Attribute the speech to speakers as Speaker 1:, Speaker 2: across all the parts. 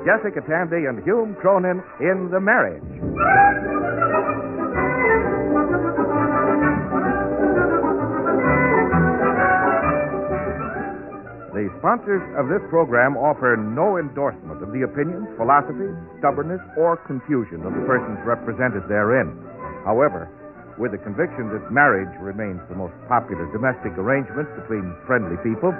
Speaker 1: Jessica Tandy and Hume Cronyn in The Marriage. The sponsors of this program offer no endorsement of the opinions, philosophies, stubbornness, or confusion of the persons represented therein. However, with the conviction that marriage remains the most popular domestic arrangement between friendly people,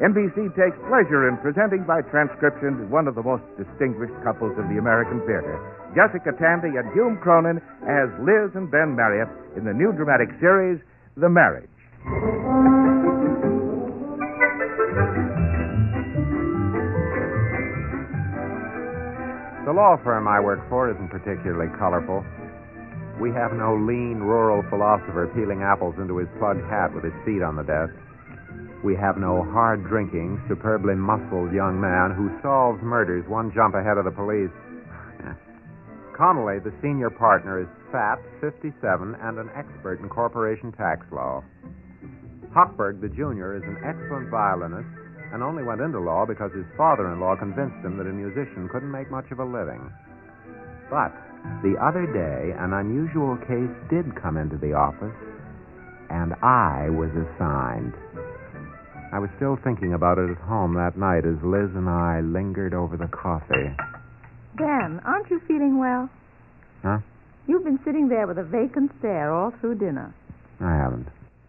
Speaker 1: NBC takes pleasure in presenting by transcription one of the most distinguished couples in the American theater, Jessica Tandy and Hume Cronyn as Liz and Ben Marriott in the new dramatic series, The Marriage.
Speaker 2: The law firm I work for isn't particularly colorful. We have no lean, rural philosopher peeling apples into his plug hat with his feet on the desk. We have no hard-drinking, superbly muscled young man who solves murders one jump ahead of the police. Connolly, the senior partner, is fat, 57, and an expert in corporation tax law. Hochberg, the junior, is an excellent violinist and only went into law because his father-in-law convinced him that a musician couldn't make much of a living. But the other day, an unusual case did come into the office, and I was assigned. I was still thinking about it at home that night as Liz and I lingered over the coffee.
Speaker 3: Ben, aren't you feeling well?
Speaker 2: Huh?
Speaker 3: You've been sitting there with a vacant stare all through dinner.
Speaker 2: I haven't.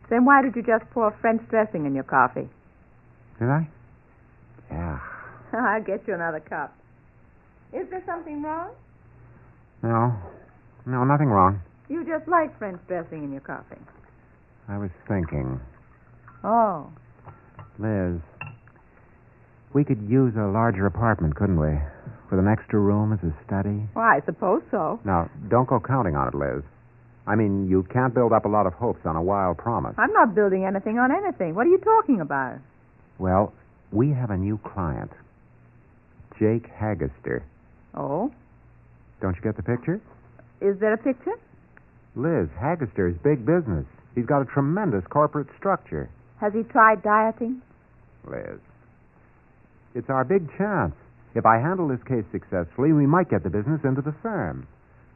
Speaker 3: Then why did you just pour French dressing in your coffee?
Speaker 2: Did I? Yeah.
Speaker 3: I'll get you another cup. Is there something wrong?
Speaker 2: No, nothing wrong.
Speaker 3: You just like French dressing in your coffee.
Speaker 2: I was thinking.
Speaker 3: Oh.
Speaker 2: Liz, we could use a larger apartment, couldn't we? With an extra room as a study?
Speaker 3: Well, I suppose so.
Speaker 2: Now, don't go counting on it, Liz. I mean, you can't build up a lot of hopes on a wild promise.
Speaker 3: I'm not building anything on anything. What are you talking about?
Speaker 2: Well, we have a new client. Jake Haggister.
Speaker 3: Oh?
Speaker 2: Don't you get the picture?
Speaker 3: Is there a picture?
Speaker 2: Liz, Haggister is big business. He's got a tremendous corporate structure.
Speaker 3: Has he tried dieting?
Speaker 2: Liz, it's our big chance. If I handle this case successfully, we might get the business into the firm.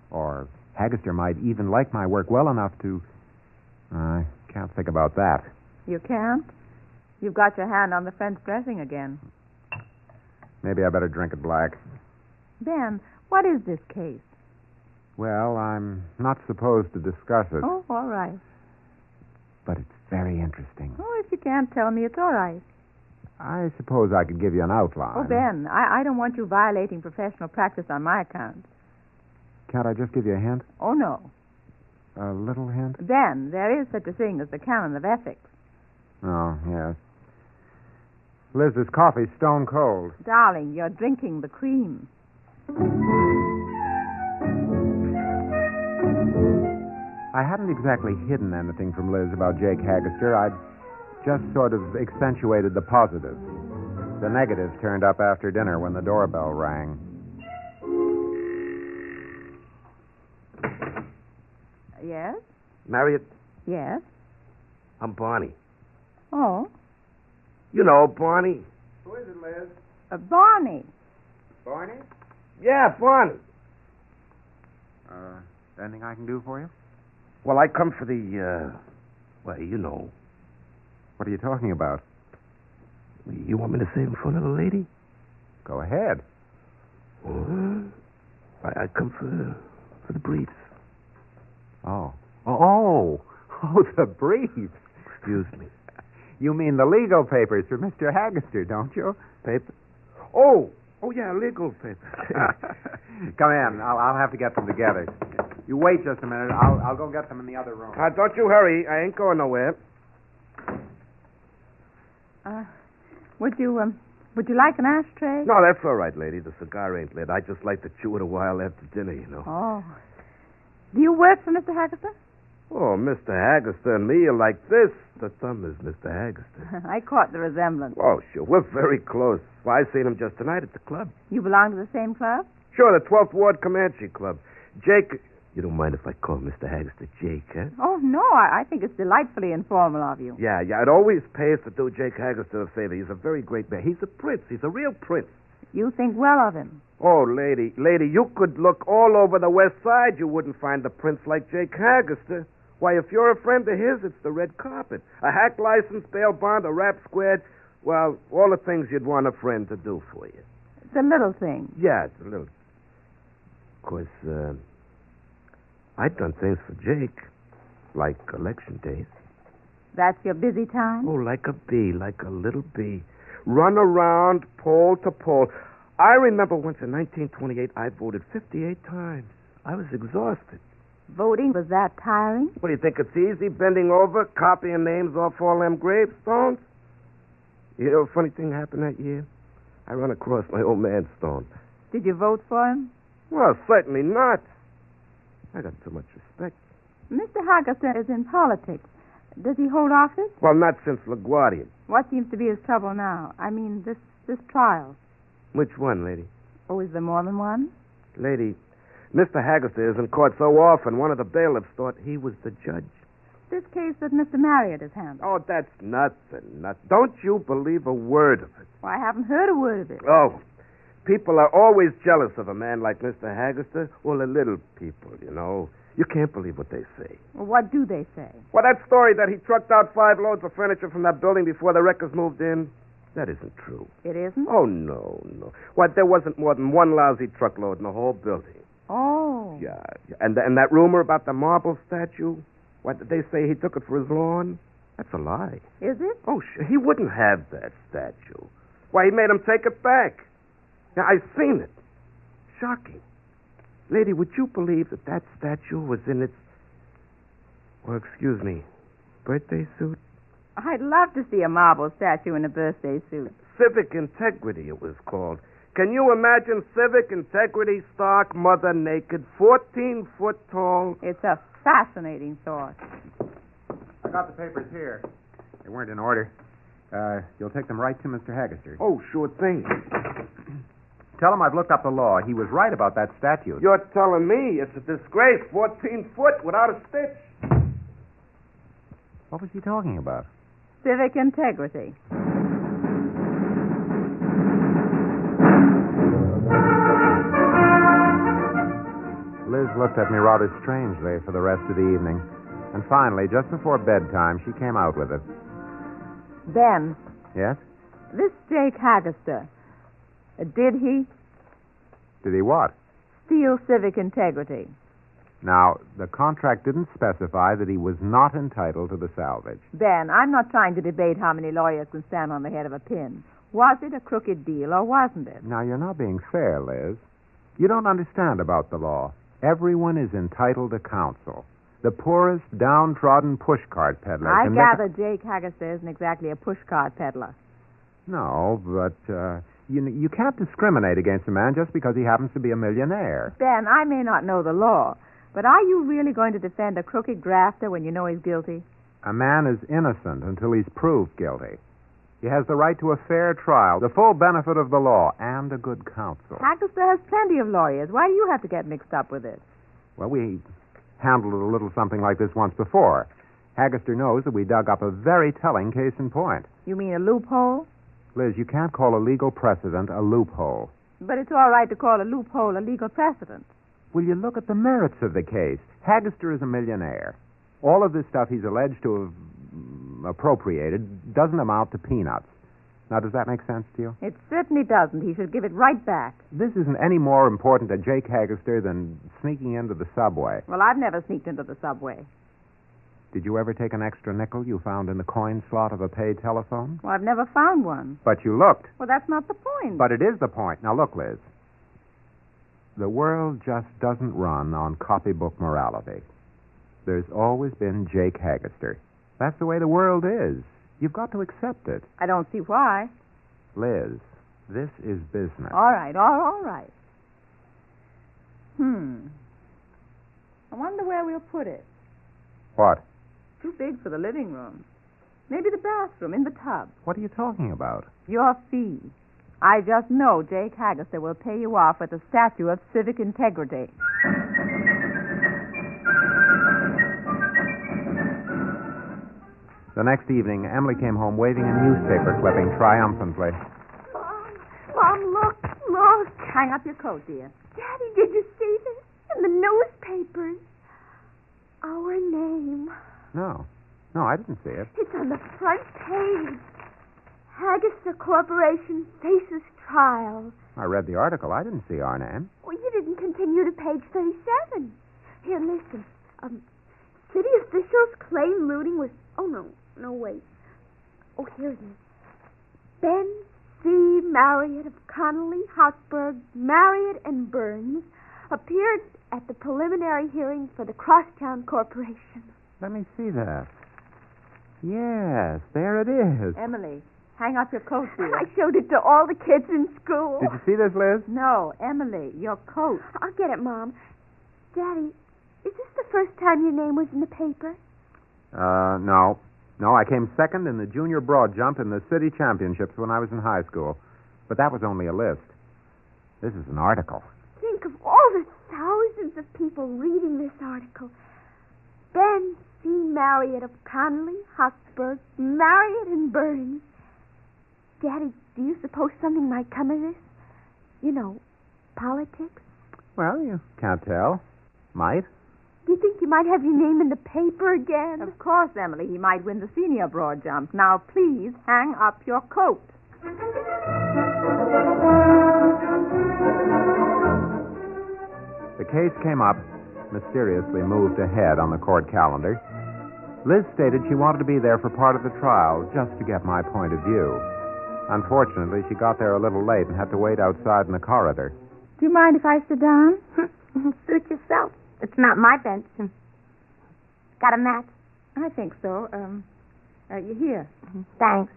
Speaker 2: Or Haggister might even like my work well enough to... I can't think about that.
Speaker 3: You can't? You've got your hand on the French dressing again.
Speaker 2: Maybe I better drink it black.
Speaker 3: Ben, what is this case?
Speaker 2: Well, I'm not supposed to discuss it.
Speaker 3: Oh, all right.
Speaker 2: But it's very interesting.
Speaker 3: Oh, if you can't tell me, it's all right.
Speaker 2: I suppose I could give you an outline.
Speaker 3: Oh, Ben, I don't want you violating professional practice on my account.
Speaker 2: Can't I just give you a hint?
Speaker 3: Oh, no.
Speaker 2: A little hint?
Speaker 3: Ben, there is such a thing as the canon of ethics.
Speaker 2: Oh, yes. Liz, this coffee's stone cold.
Speaker 3: Darling, you're drinking the cream.
Speaker 2: I hadn't exactly hidden anything from Liz about Jake Haggister. I'd just sort of accentuated the positives. The negatives turned up after dinner when the doorbell rang.
Speaker 3: Yes?
Speaker 4: Marriott,
Speaker 3: Yes?
Speaker 4: I'm Barney.
Speaker 3: Oh?
Speaker 4: You know Barney.
Speaker 2: Who is it, Liz?
Speaker 3: Barney.
Speaker 2: Barney?
Speaker 4: Yeah, Barney.
Speaker 2: Anything I can do for you?
Speaker 4: Well, I come for the, well, you know.
Speaker 2: What are you talking about?
Speaker 4: You want me to say in front of the lady?
Speaker 2: Go ahead.
Speaker 4: I come for the briefs.
Speaker 2: Oh, the briefs.
Speaker 4: Excuse me.
Speaker 2: You mean the legal papers for Mr. Haggister, don't you?
Speaker 4: Paper? Oh, yeah, legal papers.
Speaker 2: Come in. I'll have to get them together. You wait just a minute. I'll go get them in the other room.
Speaker 4: Don't you hurry. I ain't going nowhere.
Speaker 3: Would you like an ashtray?
Speaker 4: No, that's all right, lady. The cigar ain't lit. I just like to chew it a while after dinner, you know.
Speaker 3: Oh. Do you work for Mr. Haggister?
Speaker 4: Oh, Mr. Haggister and me are like this. The thumb is Mr. Haggister.
Speaker 3: I caught the resemblance.
Speaker 4: Oh, sure. We're very close. Well, I seen him just tonight at the club.
Speaker 3: You belong to the same club?
Speaker 4: Sure, the 12th Ward Comanche Club. Jake... You don't mind if I call Mr. Haggister Jake, huh?
Speaker 3: Oh, no. I think it's delightfully informal of you.
Speaker 4: Yeah. It always pays to do Jake Haggister a favor. He's a very great man. He's a prince. He's a real prince.
Speaker 3: You think well of him.
Speaker 4: Oh, lady, you could look all over the West Side. You wouldn't find a prince like Jake Haggerster. Why, if you're a friend of his, it's the red carpet. A hack license, bail bond, a rap squad. Well, all the things you'd want a friend to do for you.
Speaker 3: It's a little thing.
Speaker 4: Yeah, it's a little. Of course, I've done things for Jake, like election days.
Speaker 3: That's your busy time?
Speaker 4: Oh, like a bee, like a little bee. Run around pole to pole. I remember once in 1928, I voted 58 times. I was exhausted.
Speaker 3: Voting, was that tiring?
Speaker 4: What do you think? It's easy bending over, copying names off all them gravestones? You know, a funny thing happened that year? I run across my old man's stone.
Speaker 3: Did you vote for him?
Speaker 4: Well, certainly not. I got too much respect.
Speaker 3: Mr. Haggerster is in politics. Does he hold office?
Speaker 4: Well, not since LaGuardia.
Speaker 3: What seems to be his trouble now? I mean, this trial.
Speaker 4: Which one, lady?
Speaker 3: Oh, is there more than one?
Speaker 4: Lady, Mr. Haggerster is in court so often, one of the bailiffs thought he was the judge.
Speaker 3: This case that Mr. Marriott has handled.
Speaker 4: Oh, that's nothing. Don't you believe a word of it.
Speaker 3: Well, I haven't heard a word of it.
Speaker 4: Oh, people are always jealous of a man like Mr. Haggerster. Well, the little people, you know. You can't believe what they say.
Speaker 3: Well, what do they say?
Speaker 4: Well, that story that he trucked out 5 loads of furniture from that building before the wreckers moved in, that isn't true.
Speaker 3: It isn't?
Speaker 4: Oh, no. Why, there wasn't more than one lousy truckload in the whole building.
Speaker 3: Oh.
Speaker 4: Yeah. And that rumor about the marble statue, what did they say he took it for his lawn? That's a lie.
Speaker 3: Is it?
Speaker 4: Oh, he wouldn't have that statue. Why, he made him take it back. Now, I've seen it. Shocking. Lady, would you believe that statue was in its, birthday suit?
Speaker 3: I'd love to see a marble statue in a birthday suit.
Speaker 4: Civic integrity, it was called. Can you imagine civic integrity, stark, mother naked, 14 foot tall?
Speaker 3: It's a fascinating thought.
Speaker 2: I got the papers here. They weren't in order. You'll take them right to Mr. Haggerster.
Speaker 4: Oh, sure thing.
Speaker 2: Tell him I've looked up the law. He was right about that statute.
Speaker 4: You're telling me it's a disgrace, 14 foot without a stitch.
Speaker 2: What was he talking about?
Speaker 3: Civic integrity.
Speaker 2: Liz looked at me rather strangely for the rest of the evening. And finally, just before bedtime, she came out with it.
Speaker 3: Ben.
Speaker 2: Yes?
Speaker 3: This Jake Haggerster, did he
Speaker 2: Did he what?
Speaker 3: steal civic integrity?
Speaker 2: Now, the contract didn't specify that he was not entitled to the salvage.
Speaker 3: Ben, I'm not trying to debate how many lawyers can stand on the head of a pin. Was it a crooked deal or wasn't it?
Speaker 2: Now, you're not being fair, Liz. You don't understand about the law. Everyone is entitled to counsel. The poorest, downtrodden pushcart peddler.
Speaker 3: I
Speaker 2: can
Speaker 3: gather Jake Haggerster isn't exactly a pushcart peddler.
Speaker 2: No, but you can't discriminate against a man just because he happens to be a millionaire.
Speaker 3: Ben, I may not know the law, but are you really going to defend a crooked grafter when you know he's guilty?
Speaker 2: A man is innocent until he's proved guilty. He has the right to a fair trial, the full benefit of the law, and a good counsel.
Speaker 3: Haggerster has plenty of lawyers. Why do you have to get mixed up with it?
Speaker 2: Well, we handled a little something like this once before. Haggerster knows that we dug up a very telling case in point.
Speaker 3: You mean a loophole?
Speaker 2: Liz, you can't call a legal precedent a loophole.
Speaker 3: But it's all right to call a loophole a legal precedent.
Speaker 2: Will you look at the merits of the case? Haggerster is a millionaire. All of this stuff he's alleged to have appropriated doesn't amount to peanuts. Now, does that make sense to you?
Speaker 3: It certainly doesn't. He should give it right back.
Speaker 2: This isn't any more important to Jake Haggerster than sneaking into the subway.
Speaker 3: Well, I've never sneaked into the subway.
Speaker 2: Did you ever take an extra nickel you found in the coin slot of a paid telephone?
Speaker 3: Well, I've never found one.
Speaker 2: But you looked.
Speaker 3: Well, that's not the point.
Speaker 2: But it is the point. Now, look, Liz. The world just doesn't run on copybook morality. There's always been Jake Haggerster. That's the way the world is. You've got to accept it.
Speaker 3: I don't see why.
Speaker 2: Liz, this is business.
Speaker 3: All right, all right. I wonder where we'll put it.
Speaker 2: What?
Speaker 3: Too big for the living room. Maybe the bathroom, in the tub.
Speaker 2: What are you talking about?
Speaker 3: Your fee. I just know Jake Haggerster will pay you off with a statue of civic integrity.
Speaker 2: The next evening, Emily came home waving a newspaper clipping triumphantly.
Speaker 3: Mom, Hang up your coat, dear.
Speaker 5: Daddy, did you see this? In the newspapers. Our name.
Speaker 2: No, I didn't see it.
Speaker 5: It's on the front page. Haggister Corporation faces trial.
Speaker 2: I read the article. I didn't see our name.
Speaker 5: Well, you didn't continue to page 37. Here, listen. City officials claim looting was... Oh, no, wait. Oh, here it is. Ben C. Marriott of Connolly, Hochberg, Marriott, and Burns appeared at the preliminary hearing for the Crosstown Corporation.
Speaker 2: Let me see that. Yes, there it is.
Speaker 3: Emily, hang up your coat, dear.
Speaker 5: I showed it to all the kids in school.
Speaker 2: Did you see this, Liz?
Speaker 3: No, Emily, your coat.
Speaker 5: I'll get it, Mom. Daddy, is this the first time your name was in the paper?
Speaker 2: No. No, I came second in the junior broad jump in the city championships when I was in high school. But that was only a list. This is an article.
Speaker 5: Think of all the thousands of people reading this article. Ben C. Marriott of Connolly, Hochberg, Marriott, and Burns. Daddy, do you suppose something might come of this? You know, politics?
Speaker 2: Well, you can't tell. Might.
Speaker 5: Do you think you might have your name in the paper again?
Speaker 3: Of course, Emily, he might win the senior broad jump. Now, please hang up your coat.
Speaker 2: The case came up, mysteriously moved ahead on the court calendar. Liz stated she wanted to be there for part of the trial, just to get my point of view. Unfortunately, she got there a little late and had to wait outside in the corridor.
Speaker 3: Do you mind if I sit down?
Speaker 6: Suit yourself. It's not my bench. Got a match?
Speaker 3: I think so. You here?
Speaker 6: Thanks.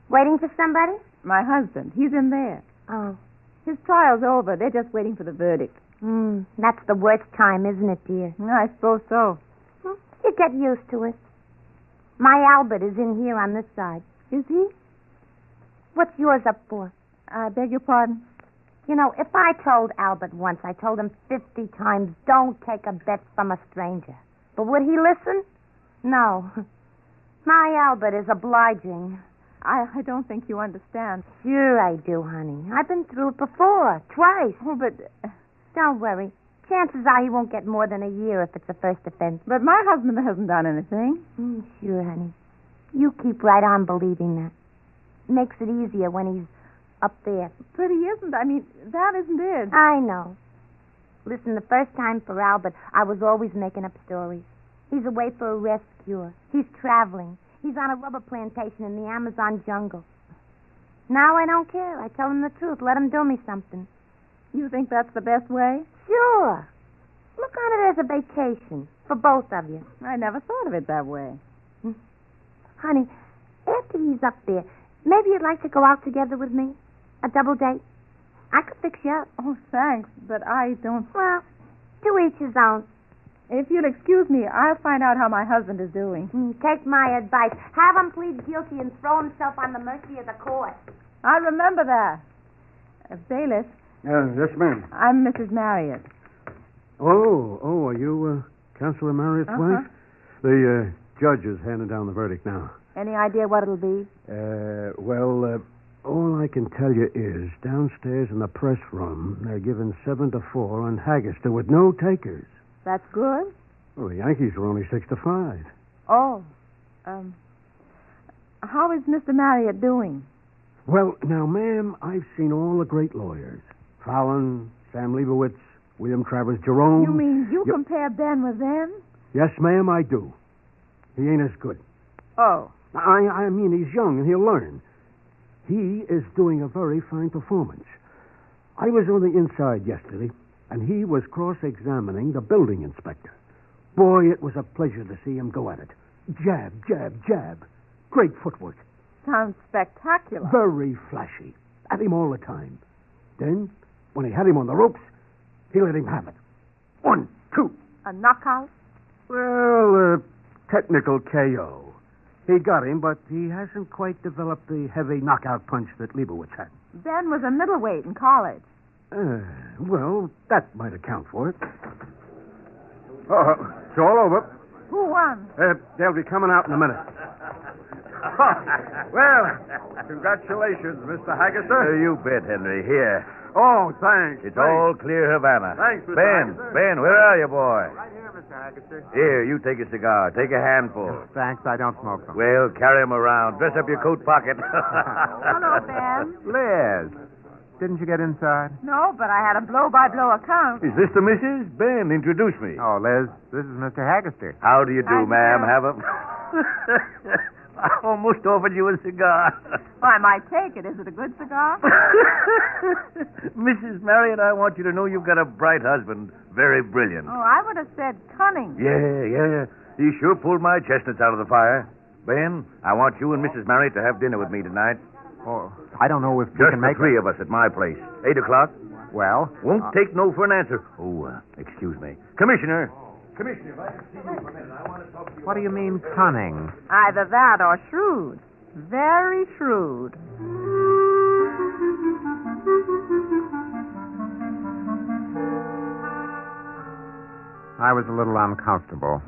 Speaker 6: Waiting for somebody?
Speaker 3: My husband. He's in there.
Speaker 6: Oh.
Speaker 3: His trial's over. They're just waiting for the verdict.
Speaker 6: That's the worst time, isn't it, dear?
Speaker 3: I suppose so.
Speaker 6: You get used to it. My Albert is in here on this side.
Speaker 3: Is he?
Speaker 6: What's yours up for?
Speaker 3: I beg your pardon?
Speaker 6: You know, if I told Albert once, I told him 50 times, don't take a bet from a stranger. But would he listen? No. My Albert is obliging.
Speaker 3: I don't think you understand.
Speaker 6: Sure I do, honey. I've been through it before, twice.
Speaker 3: Oh, but...
Speaker 6: Don't worry. Chances are he won't get more than a year if it's a first offense.
Speaker 3: But my husband hasn't done anything.
Speaker 6: Sure, honey. You keep right on believing that. Makes it easier when he's up there.
Speaker 3: But he isn't. I mean, that isn't it.
Speaker 6: I know. Listen, the first time for Albert, I was always making up stories. He's away for a rest cure. He's traveling. He's on a rubber plantation in the Amazon jungle. Now I don't care. I tell him the truth. Let him do me something.
Speaker 3: You think that's the best way?
Speaker 6: Sure. Look on it as a vacation for both of you.
Speaker 3: I never thought of it that way.
Speaker 6: Honey, after he's up there, maybe you'd like to go out together with me? A double date? I could fix you up.
Speaker 3: Oh, thanks, but I don't...
Speaker 6: Well, to each his own.
Speaker 3: If you'll excuse me, I'll find out how my husband is doing.
Speaker 6: Take my advice. Have him plead guilty and throw himself on the mercy of the court.
Speaker 3: I remember that. Bailiff.
Speaker 7: Yes, ma'am.
Speaker 3: I'm Mrs. Marriott.
Speaker 7: Oh, are you Councilor Marriott's wife? The judge is handing down the verdict now.
Speaker 3: Any idea what it'll be?
Speaker 7: All I can tell you is downstairs in the press room, they're giving 7-4 on Haggister with no takers.
Speaker 3: That's good.
Speaker 7: Well, the Yankees were only 6-5.
Speaker 3: Oh. How is Mr. Marriott doing?
Speaker 7: Well, now, ma'am, I've seen all the great lawyers. Fallon, Sam Leibowitz, William Travers Jerome.
Speaker 3: You mean you compare Ben with them?
Speaker 7: Yes, ma'am, I do. He ain't as good.
Speaker 3: Oh.
Speaker 7: I mean, he's young and he'll learn. He is doing a very fine performance. I was on the inside yesterday, and he was cross-examining the building inspector. Boy, it was a pleasure to see him go at it. Jab, jab, jab. Great footwork.
Speaker 3: Sounds spectacular.
Speaker 7: Very flashy. At him all the time. Then, when he had him on the ropes, he let him have it. 1, 2.
Speaker 3: A knockout?
Speaker 7: Well, technical KO. He got him, but he hasn't quite developed the heavy knockout punch that Leibowitz had.
Speaker 3: Ben was a middleweight in college.
Speaker 7: Well, that might account for it. It's all over.
Speaker 3: Who won?
Speaker 7: They'll be coming out in a minute.
Speaker 8: Well, congratulations, Mr. Haggerster.
Speaker 1: You bet, Henry. Here.
Speaker 8: Oh, thanks.
Speaker 1: It's all clear Havana.
Speaker 8: Thanks, Mr.
Speaker 1: Ben,
Speaker 8: Haggerster.
Speaker 1: Ben, where are you, boy?
Speaker 2: Right here, Mr. Haggerster.
Speaker 1: Here, you take a cigar. Take a handful.
Speaker 2: Thanks, I don't smoke them.
Speaker 1: Well, carry 'em around. Dress up your coat pocket.
Speaker 3: Hello, Ben.
Speaker 2: Liz, didn't you get inside?
Speaker 3: No, but I had a blow-by-blow account.
Speaker 1: Is this the missus? Ben, introduce me.
Speaker 2: Oh, Liz, this is Mr. Haggerster.
Speaker 1: How do you do,
Speaker 3: How do you
Speaker 1: ma'am?
Speaker 3: do?
Speaker 1: Have a... I almost offered you a cigar.
Speaker 3: Well, I might take it. Is it a good cigar?
Speaker 1: Mrs. Marriott, I want you to know you've got a bright husband. Very brilliant.
Speaker 3: Oh, I would have said cunning.
Speaker 1: Yeah. He sure pulled my chestnuts out of the fire. Ben, I want you and Mrs. Marriott to have dinner with me tonight.
Speaker 2: Oh, I don't know if we
Speaker 1: Just
Speaker 2: can
Speaker 1: the
Speaker 2: make
Speaker 1: three of us at my place. 8 o'clock.
Speaker 2: Well,
Speaker 1: Won't take no for an answer. Oh, excuse me. Commissioner, if I can see you for a minute, I want to talk to you.
Speaker 2: what do you mean cunning?
Speaker 3: Either that or shrewd. Very shrewd.
Speaker 2: I was a little uncomfortable.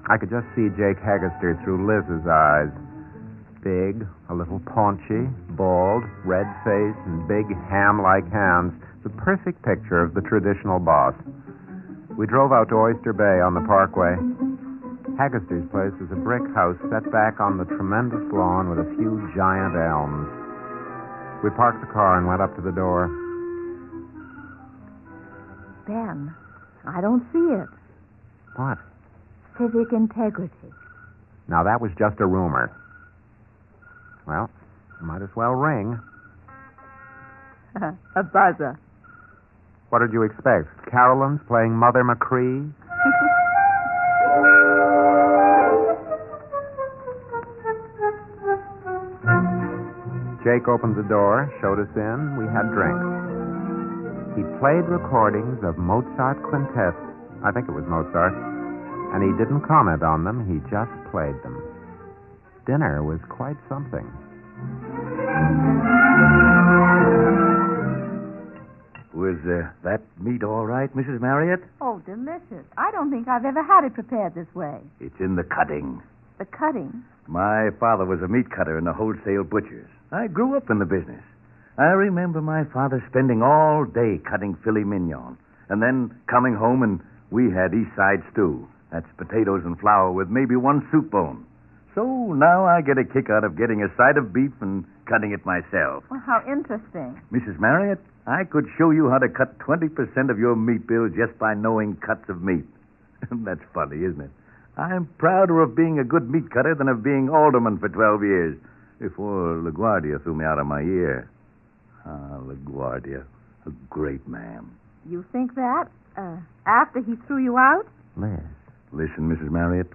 Speaker 2: I could just see Jake Haggerster through Liz's eyes. Big, a little paunchy, bald, red face, and big ham-like hands. The perfect picture of the traditional boss. We drove out to Oyster Bay on the Parkway. Haggerster's place was a brick house set back on the tremendous lawn with a few giant elms. We parked the car and went up to the door.
Speaker 3: Ben, I don't see it.
Speaker 2: What?
Speaker 3: Civic integrity.
Speaker 2: Now, that was just a rumor. Well, might as well ring.
Speaker 3: A buzzer.
Speaker 2: What did you expect? Carolyn's playing Mother McCree? Jake opened the door, showed us in. We had drinks. He played recordings of Mozart quintets. I think it was Mozart. And he didn't comment on them. He just played them. Dinner was quite something.
Speaker 1: Was that meat all right, Mrs. Marriott?
Speaker 3: Oh, delicious. I don't think I've ever had it prepared this way.
Speaker 1: It's in the cutting.
Speaker 3: The cutting.
Speaker 1: My father was a meat cutter in the wholesale butchers. I grew up in the business. I remember my father spending all day cutting filet mignon, and then coming home and we had East Side stew. That's potatoes and flour with maybe one soup bone. So now I get a kick out of getting a side of beef and cutting it myself.
Speaker 3: Well, how interesting.
Speaker 1: Mrs. Marriott, I could show you how to cut 20% of your meat bill just by knowing cuts of meat. That's funny, isn't it? I'm prouder of being a good meat cutter than of being alderman for 12 years, before LaGuardia threw me out of my ear. Ah, LaGuardia, a great man.
Speaker 3: You think that? After he threw you out?
Speaker 2: Liz.
Speaker 1: Listen, Mrs. Marriott,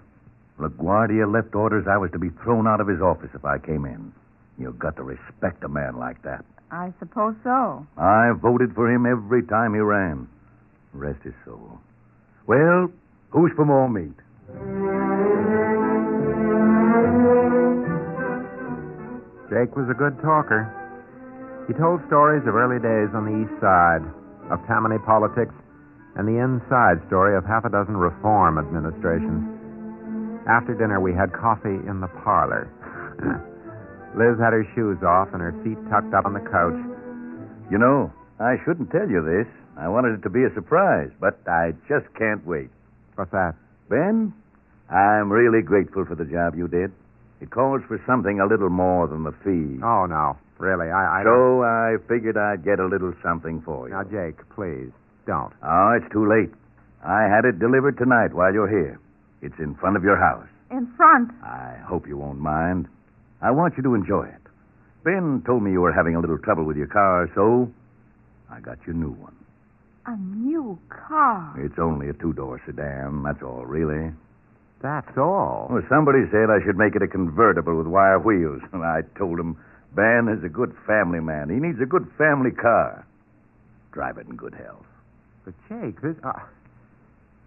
Speaker 1: LaGuardia left orders I was to be thrown out of his office if I came in. You've got to respect a man like that.
Speaker 3: I suppose so.
Speaker 1: I voted for him every time he ran. Rest his soul. Well, who's for more meat?
Speaker 2: Jake was a good talker. He told stories of early days on the East Side, of Tammany politics, and the inside story of half a dozen reform administrations. After dinner, we had coffee in the parlor. Liz had her shoes off and her feet tucked up on the couch.
Speaker 1: You know, I shouldn't tell you this. I wanted it to be a surprise, but I just can't wait.
Speaker 2: What's that?
Speaker 1: Ben, I'm really grateful for the job you did. It calls for something a little more than the fee.
Speaker 2: Oh, no. Really, I
Speaker 1: So I figured I'd get a little something for you.
Speaker 2: Now, Jake, please, don't.
Speaker 1: Oh, it's too late. I had it delivered tonight while you're here. It's in front of your house.
Speaker 3: In front.
Speaker 1: I hope you won't mind. I want you to enjoy it. Ben told me you were having a little trouble with your car, so I got you a new one.
Speaker 3: A new car.
Speaker 1: It's only a 2-door sedan, that's all, really.
Speaker 2: That's all.
Speaker 1: Well, somebody said I should make it a convertible with wire wheels. I told him Ben is a good family man. He needs a good family car. Drive it in good health.
Speaker 2: But, Jake, this...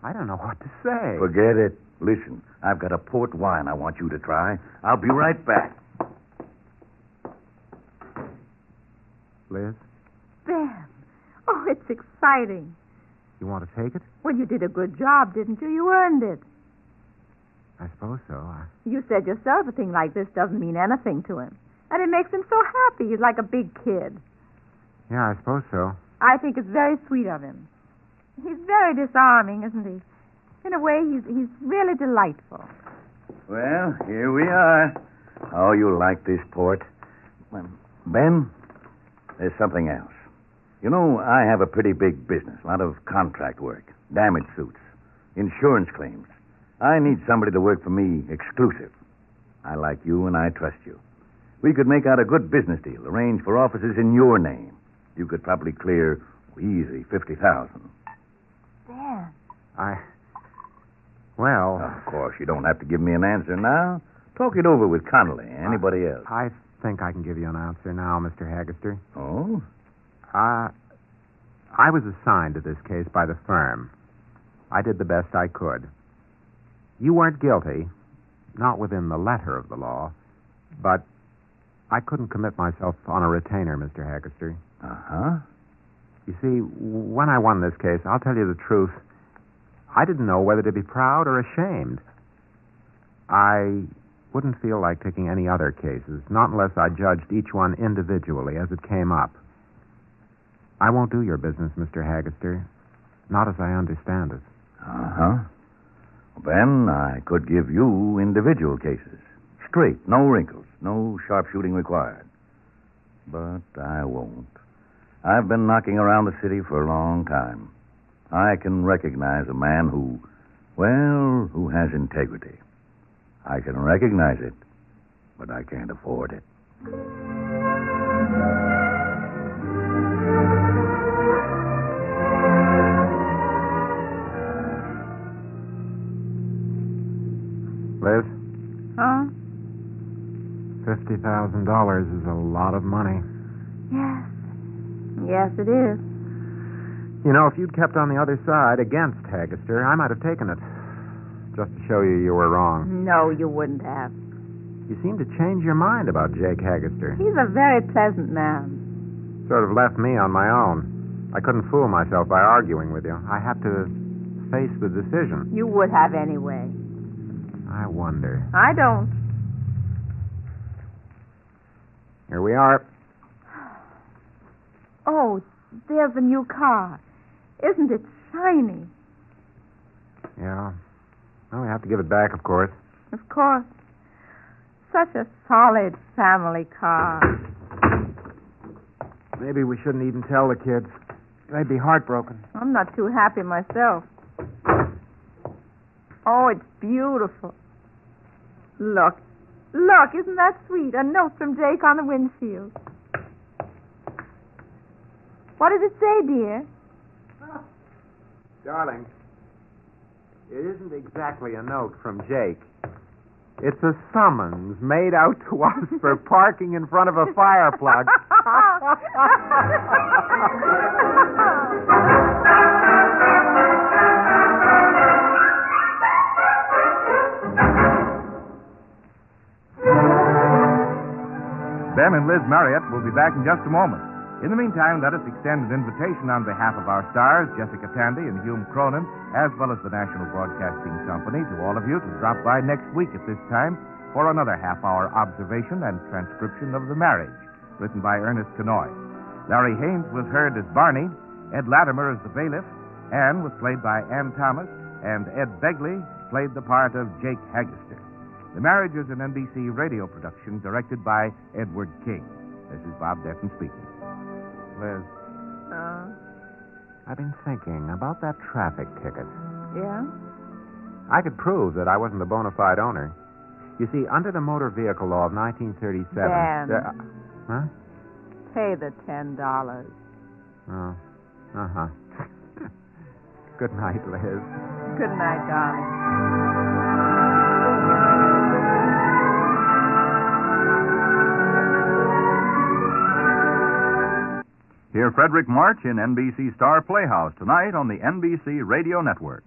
Speaker 2: I don't know what to say.
Speaker 1: Forget it. Listen, I've got a port wine I want you to try. I'll be right back.
Speaker 2: Liz,
Speaker 3: Ben. Oh, it's exciting.
Speaker 2: you want to take it?
Speaker 3: Well, you did a good job, didn't you? You earned it.
Speaker 2: I suppose so.
Speaker 3: You said yourself a thing like this doesn't mean anything to him. And it makes him so happy. He's like a big kid.
Speaker 2: Yeah, I suppose so.
Speaker 3: I think it's very sweet of him. He's very disarming, isn't he? In a way, he's really delightful.
Speaker 9: Well, here we are. Oh, you like this port. Ben, there's something else. You know, I have a pretty big business, a lot of contract work, damage suits, insurance claims. I need somebody to work for me exclusive. I like you and I trust you. We could make out a good business deal, arrange for offices in your name. You could probably clear easy $50,000.
Speaker 3: Ben.
Speaker 2: Well...
Speaker 9: Of course, you don't have to give me an answer now. Talk it over with Connolly, anybody else.
Speaker 2: I think I can give you an answer now, Mr. Haggister.
Speaker 9: Oh?
Speaker 2: I was assigned to this case by the firm. I did the best I could. You weren't guilty, not within the letter of the law, but I couldn't commit myself on a retainer, Mr. Haggister.
Speaker 9: Uh-huh.
Speaker 2: You see, when I won this case, I'll tell you the truth, I didn't know whether to be proud or ashamed. I wouldn't feel like taking any other cases, not unless I judged each one individually as it came up. I won't do your business, Mr. Haggister, not as I understand it.
Speaker 9: Uh-huh. Then I could give you individual cases. Straight, no wrinkles, no sharpshooting required. But I won't. I've been knocking around the city for a long time. I can recognize a man who has integrity. I can recognize it, but I can't afford it.
Speaker 2: Liz?
Speaker 3: Huh?
Speaker 2: $50,000 is a lot of money.
Speaker 3: Yes. Yes, it is.
Speaker 2: You know, if you'd kept on the other side against Haggister, I might have taken it. Just to show you were wrong.
Speaker 3: No, you wouldn't have.
Speaker 2: You seem to change your mind about Jake Haggister.
Speaker 3: He's a very pleasant man.
Speaker 2: Sort of left me on my own. I couldn't fool myself by arguing with you. I had to face the decision.
Speaker 3: You would have anyway.
Speaker 2: I wonder.
Speaker 3: I don't.
Speaker 2: Here we are.
Speaker 3: Oh, there's a new car. Isn't it shiny?
Speaker 2: Yeah. Well, we have to give it back, of course.
Speaker 3: Of course. Such a solid family car.
Speaker 2: Maybe we shouldn't even tell the kids. They'd be heartbroken.
Speaker 3: I'm not too happy myself. Oh, it's beautiful. Look, isn't that sweet? A note from Jake on the windshield. What did it say, dear?
Speaker 2: Darling, it isn't exactly a note from Jake. It's a summons made out to us for parking in front of a fire plug.
Speaker 1: Ben and Liz Marriott will be back in just a moment. In the meantime, let us extend an invitation on behalf of our stars, Jessica Tandy and Hume Cronyn, as well as the National Broadcasting Company, to all of you to drop by next week at this time for another half-hour observation and transcription of The Marriage, written by Ernest Kinoy. Larry Haynes was heard as Barney, Ed Latimer as the bailiff, Anne was played by Ann Thomas, and Ed Begley played the part of Jake Haggister. The Marriage is an NBC radio production directed by Edward King. This is Bob Denton speaking. Liz.
Speaker 2: I've been thinking about that traffic ticket.
Speaker 3: Yeah?
Speaker 2: I could prove that I wasn't a bona fide owner. You see, under the motor vehicle law of 1937...
Speaker 3: Ben.
Speaker 2: Huh?
Speaker 3: Pay the $10.
Speaker 2: Oh. Uh-huh. Good night, Liz.
Speaker 3: Good night, darling.
Speaker 10: Hear Frederick March in NBC Star Playhouse tonight on the NBC Radio Network.